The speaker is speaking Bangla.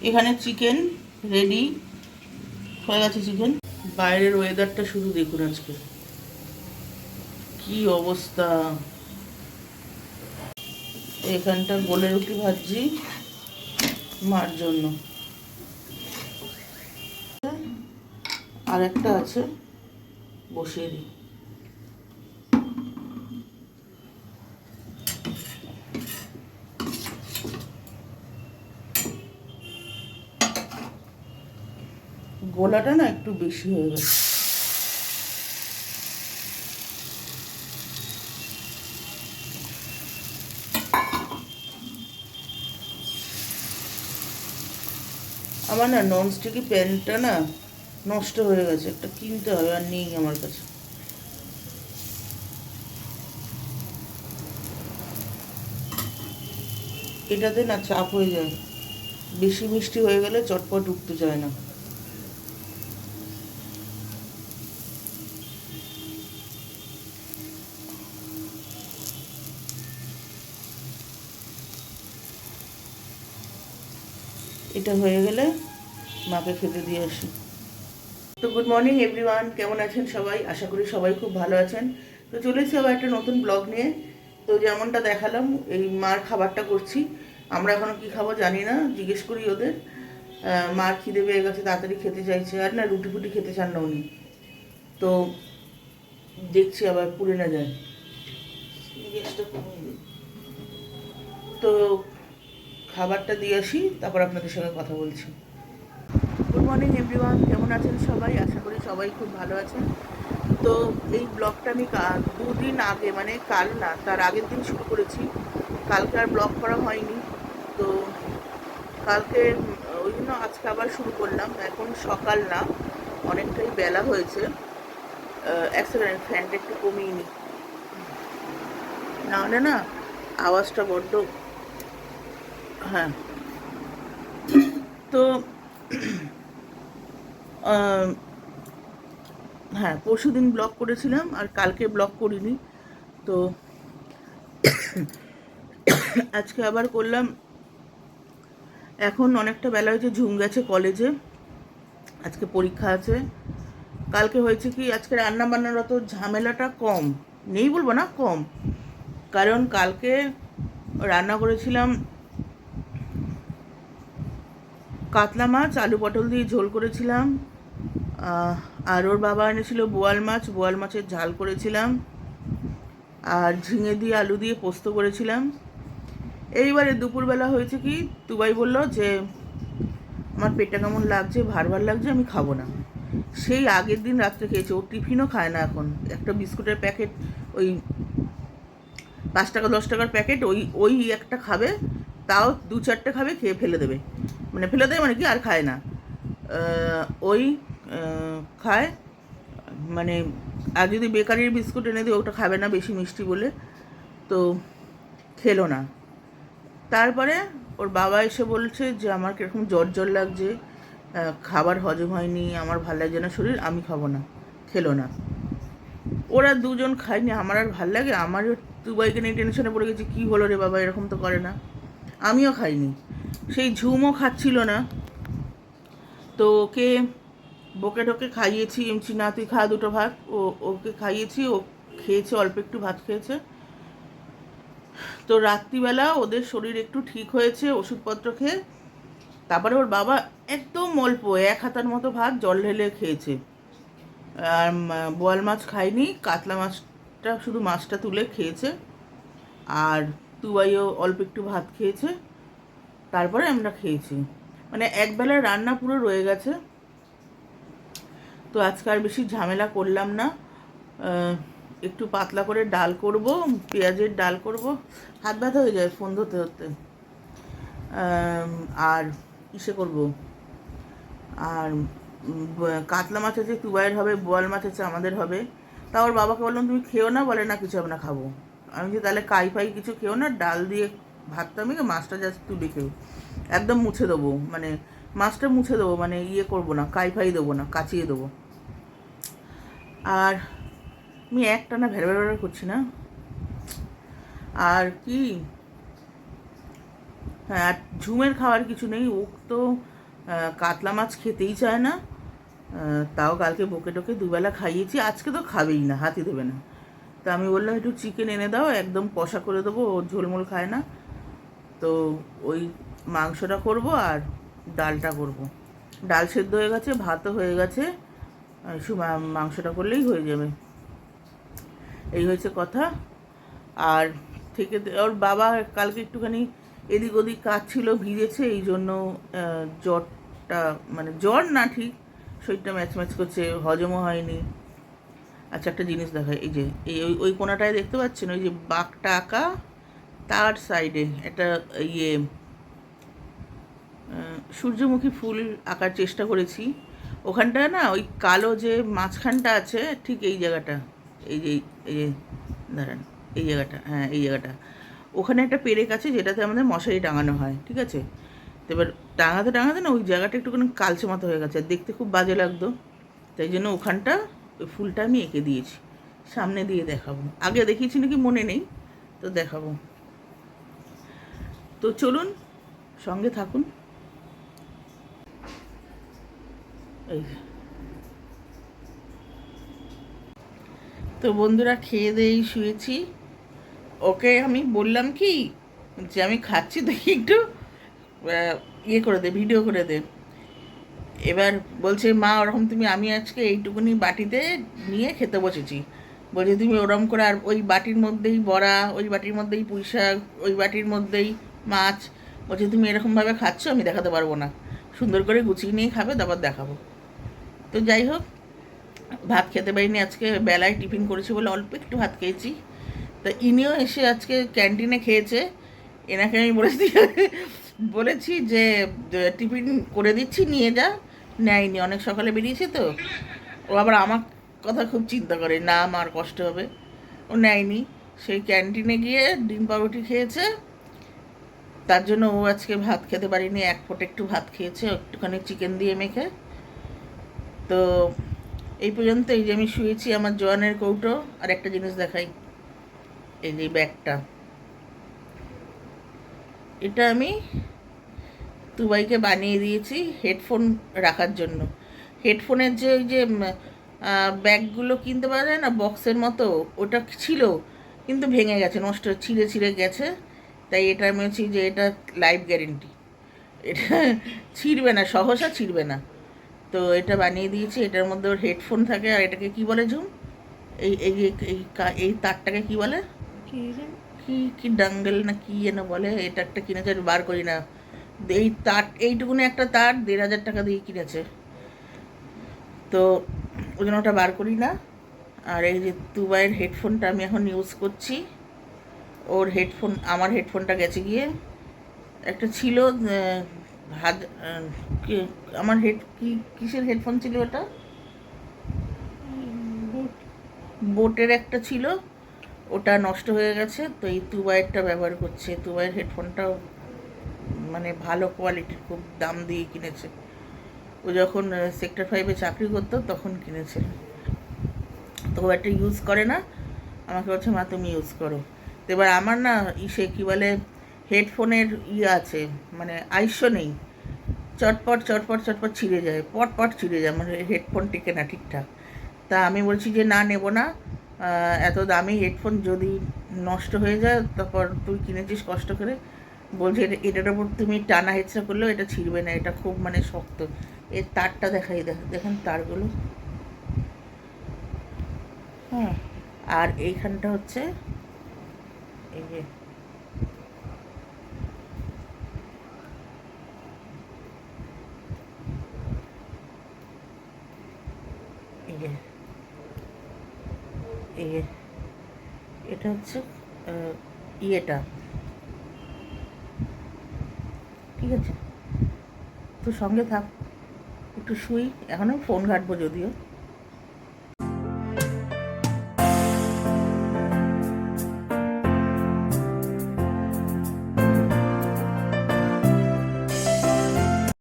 এখানে চিকেন রেডি হয়ে গেছে। চিকেন, বাইরের ওয়েদারটা শুধু দেখুন আজকে কি অবস্থা। এখানটা গোলে রুটি ভাজি মার জন্য, আর একটা আছে বসিয়ে দিই। গোলাটা না একটু বেশি হয়ে গেছে। আমার না ননস্টিকি প্যানটা না নষ্ট হয়ে গেছে, একটা কিনতে হবে, আর নেই আমার কাছে। এটাতে না চাপ হয়ে যায়, বেশি মিষ্টি হয়ে গেলে চটপট উঠতে চায় না। এটা হয়ে গেলে মাকে খেতে দিয়ে আসি। তো গুড মর্নিং এভরিওয়ান, কেমন আছেন সবাই? আশা করি সবাই খুব ভালো আছেন। তো চলেছি আবার একটা নতুন ব্লগ নিয়ে। তো যেমনটা দেখালাম, এই মার খাবারটা করছি। আমরা এখনও কী খাবো জানি না, জিজ্ঞেস করি ওদের। মার খিদে পেয়ে গেছে, তাড়াতাড়ি খেতে চাইছে, আর না রুটি ফুটি খেতে চান না উনি। তো দেখছি আবার পুড়ে না যায়, গ্যাসটা কমিয়ে দিই। তো খাবারটা দিয়ে আসি, তারপর আপনাদের সঙ্গে কথা বলছি। গুড মর্নিং এভরিওয়ান, কেমন আছেন সবাই? আশা করি সবাই খুব ভালো আছেন। তো এই ব্লগটা আমি দুদিন আগে, মানে কাল না, তার আগের দিন শুরু করেছি। কালকে আর ব্লগ করা হয়নি, তো কালকে ওই জন্য আজকে আবার শুরু করলাম। এখন সকাল না, অনেকটাই বেলা হয়েছে। এক সেকেন্ড, ফ্যানটা একটু কমিয়ে নিই, নাহলে না আওয়াজটা বড্ড। হ্যাঁ, তো হ্যাঁ, পরশু দিন ব্লগ করেছিলাম আর কালকে ব্লগ করিনি। তো আজকে আবার করলাম। এখন অনেকটা বেলা হয়েছে, ঝুম গেছে কলেজে, আজকে পরীক্ষা আছে। কালকে হয়েছে কি, আজকে রান্না বান্নার অত ঝামেলাটা কম, নেই বলবো না, কম। কারণ কালকে রান্না করেছিলাম কাতলা মাছ, আলু পটল দিয়ে ঝোল করেছিলাম। আর ওর বাবা এনেছিল বোয়াল মাছ, বোয়াল মাছের ঝাল করেছিলাম। আর ঝিঙে দিয়ে আলু দিয়ে পোস্ত করেছিলাম। এইবারে দুপুরবেলা হয়েছে কি, তুবাই বলল যে আমার পেটটা কেমন লাগছে, ভার লাগছে, আমি খাবো না। সেই আগের দিন রাত্রে খেয়েছে, ও টিফিনও খায় না এখন। একটা বিস্কুটের প্যাকেট, ওই 5 টাকা 10 টাকার প্যাকেট, ওই ওই একটা খাবে, তাও 2-4টে খাবে, খেয়ে ফেলে দেবে। মানে ফেলে দেবে মানে কি, আর খায় না। ওই খায়, মানে আর যদি বেকারির বিস্কুট এনে দিই ওটা খাবে না, বেশি মিষ্টি বলে। তো খেলো না। তারপরে ওর বাবা এসে বলছে যে আমার কীরকম জ্বর জ্বর লাগছে, খাবার হজম হয়নি, আমার ভাল লাগছে না শরীর, আমি খাবো না। খেলো না। ওরা দুজন খায়নি, আমার আর ভাল লাগে? আমারও দুবাইকে নিয়ে টেনশনে পড়ে গেছি, কী হলো রে বাবা, এরকম তো করে না। আমিও খাইনি, সেই ঝুমও খাচ্ছিল না। তো ওকে বকে ঢোকে খাইয়েছি, এমছি না তুই খা দুটো ভাত। ওকে খাইয়েছি, ও খেয়েছে, অল্প একটু ভাত খেয়েছে। তো রাত্রিবেলা ওদের শরীর একটু ঠিক হয়েছে ওষুধপত্র খেয়ে। তারপরে ওর বাবা একদম অল্প 1 হাতার মতো ভাত জল ঢেলে খেয়েছে। আর বোয়াল মাছ খায়নি, কাতলা মাছটা শুধু মাছটা তুলে খেয়েছে। আর তুবাইও অল্প একটু ভাত খেয়েছে। তারপরে আমরা খেয়েছি, মানে একবেলার রান্না পুরো রয়ে গেছে। তো আজকে আর বেশি ঝামেলা করলাম না। একটু পাতলা করে ডাল করব, পেঁয়াজের ডাল করব। হাত ব্যথা হয়ে যায় ফোন ধরতে ধরতে। আর ইসে করব, আর কাতলা মাছ আছে তুবাইয়ের হবে, বোয়াল মাছ আছে আমাদের হবে। তা ওর বাবাকে বললাম তুমি খেও না, বলে না কিছু হবে না, খাবো। আমি যে তাহলে কাই ফাই কিছু খেও না, ডাল দিয়ে ভাতটা মেখে মাছটা জাস্ট তুলে খেও, একদম মুছে দেবো, মানে মাছটা মুছে দেবো, মানে ইয়ে করবো না, কাই ফাই দেবো না, কাচিয়ে দেবো। আর আমি একটানা ভেড়া ভেড়া করছি না। আর কি, হ্যাঁ, আর ঝুমের খাওয়ার কিছু নেই। ও তো কাতলা মাছ খেতেই চায় না। তাও কালকে বকে টকে দুবেলা খাইয়েছি, আজকে তো খাবেই না, হাতই দেবে না। তা আমি বললাম একটু চিকেন এনে দাও, একদম কষা করে দেবো, ওর ঝোলমোল খায় না। তো ওই মাংসটা করব আর ডালটা করব। ডাল সেদ্ধ হয়ে গেছে, ভাতও হয়ে গেছে, শুধু মাংসটা করলেই হয়ে যাবে। এই হয়েছে কথা। আর থেকে ওর বাবা কালকে একটুখানি এদিক ওদিক কাজ ছিল, ভিজেছে, এই জন্য জ্বরটা, মানে জ্বর না ঠিক, শরীরটা ম্যাচ ম্যাচ করছে, হজমও হয়নি। আচ্ছা একটা জিনিস দেখায়, এই যে এই ওই কোণাটায় দেখতে পাচ্ছেন, ওই যে বাঘটা আঁকা, তার সাইডে একটা ইয়ে সূর্যমুখী ফুল আঁকার চেষ্টা করেছি। ওখানটায় না ওই কালো যে মাঝখানটা আছে, ঠিক এই জায়গাটা, এই যে এই যে দাঁড়ান, এই জায়গাটা, হ্যাঁ এই জায়গাটা, ওখানে একটা পেরেক আছে যেটাতে আমাদের মশারি টাঙানো হয়, ঠিক আছে। তো এবার টাঙাতে টাঙাতে না ওই জায়গাটা একটুখানি কালচে মতো হয়ে গেছে, আর দেখতে খুব বাজে লাগতো। তাই জন্য ওখানটা ওই ফুলটা আমি এঁকে দিয়েছি, সামনে দিয়ে দেখাবো। আগে দেখিয়েছি নাকি মনে নেই, তো দেখাবো। তো চলুন সঙ্গে থাকুন। এই তো বন্ধুরা, খেয়ে দিয়েই শুয়েছি। ওকে আমি বললাম কি যে আমি খাচ্ছি, দেখি একটু ইয়ে করে দে, ভিডিও করে দে। এবার বলছে মা ওরকম তুমি, আমি আজকে এইটুকুনি বাটিতে নিয়ে খেতে বসেছি। বলছে তুমি ওরম করে, আর ওই বাটির মধ্যেই বড়া, ওই বাটির মধ্যেই পুঁই শাক, ওই বাটির মধ্যেই মাছ। বলছে তুমি এরকমভাবে খাচ্ছ, আমি দেখাতে পারবো না, সুন্দর করে গুছিয়ে নিয়ে খাবে, তারপর দেখাবো। তো যাই হোক, ভাত খেতে পারিনি আজকে, বেলায় টিফিন করেছি বলে অল্প একটু ভাত খেয়েছি। তা ইনিও এসে আজকে ক্যান্টিনে খেয়েছে। এনাকে আমি বলেছি যে টিফিন করে দিচ্ছি, নিয়ে যা। নেয়নি, অনেক সকালে বেরিয়েছে তো। ও আবার আমার কথা খুব চিন্তা করে, না আমার কষ্ট হবে, ও নেয়নি। সেই ক্যান্টিনে গিয়ে ডিম পাউরুটি খেয়েছে, তার জন্য ও আজকে ভাত খেতে পারিনি, এক ফোঁটা একটু ভাত খেয়েছে একটুখানি চিকেন দিয়ে মেখে। তো এই পর্যন্ত। এই যে আমি শুয়েছি, আমার জোয়ানের কৌটো। আর একটা জিনিস দেখাই, এই যে ব্যাগটা, এটা আমি তুবাইকে বানিয়ে দিয়েছি হেডফোন রাখার জন্য। হেডফোনের যে ওই যে ব্যাগগুলো কিনতে পাওয়া যায় না বক্সের মতো, ওটা ছিল, কিন্তু ভেঙে গেছে, নষ্ট, ছিঁড়ে ছিঁড়ে গেছে। তাই এটা আমি বলছি যে এটা লাইফ গ্যারেন্টি, এটা ছিঁড়বে না, সহসা ছিঁড়বে না। তো এটা বানিয়ে দিয়েছি, এটার মধ্যে ওর হেডফোন থাকে। আর এটাকে কি বলে ঝুম, এই এই এই এই তারটাকে কি বলে, কি কি ডাঙ্গেল না কি যেন বলে, এটা একটা কিনেছে, বার করি না। এই তার, এইটুকুনি একটা তার 1,500 টাকা দিয়ে কিনেছে, তো ওই জন্য ওটা বার করি না। আর এই যে তুবাইয়ের হেডফোনটা আমি এখন ইউজ করছি। ওর হেডফোন, আমার হেডফোনটা গেছে গিয়ে, একটা ছিল আমার কিসের হেডফোন ছিল ওটা, বোটের একটা ছিল, ওটা নষ্ট হয়ে গেছে। তো এই তুবাইয়েরটা ব্যবহার করছে। তুবাইয়ের হেডফোনটাও মানে ভালো কোয়ালিটির, খুব দাম দিয়ে কিনেছে। ও যখন সেক্টর 5-এ চাকরি করতো তখন কিনেছে। তো ও একটা ইউজ করে না, আমাকে বলছে মা তুমি ইউজ করো। তো এবার আমার না ইসে কী বলে, হেডফোনের আছে, মানে আইসো নেই, চটপট চটপট চটপট ছিঁড়ে যায়, পট ছিঁড়ে যায়, মানে হেডফোন টেকে না ঠিকঠাক। তা আমি বলছি যে না, নেব না, এত দামি হেডফোন যদি নষ্ট হয়ে যায়, তারপর তুই কিনেছিস কষ্ট করে। বলছে এটার ওপর তুমি টানা হেঁচড়া করলেও এটা ছিঁড়বে না, এটা খুব মানে শক্ত। এর তারটা দেখাই, দেখেন তারগুলো, হ্যাঁ। আর এইখানটা হচ্ছে এই যে, এই যে এই যে এটা হচ্ছে ইয়েটা, ঠিক আছে। তো সঙ্গে থাক, একটু শুই, এখন আমি ফোন ঘাঁটবো যদিও।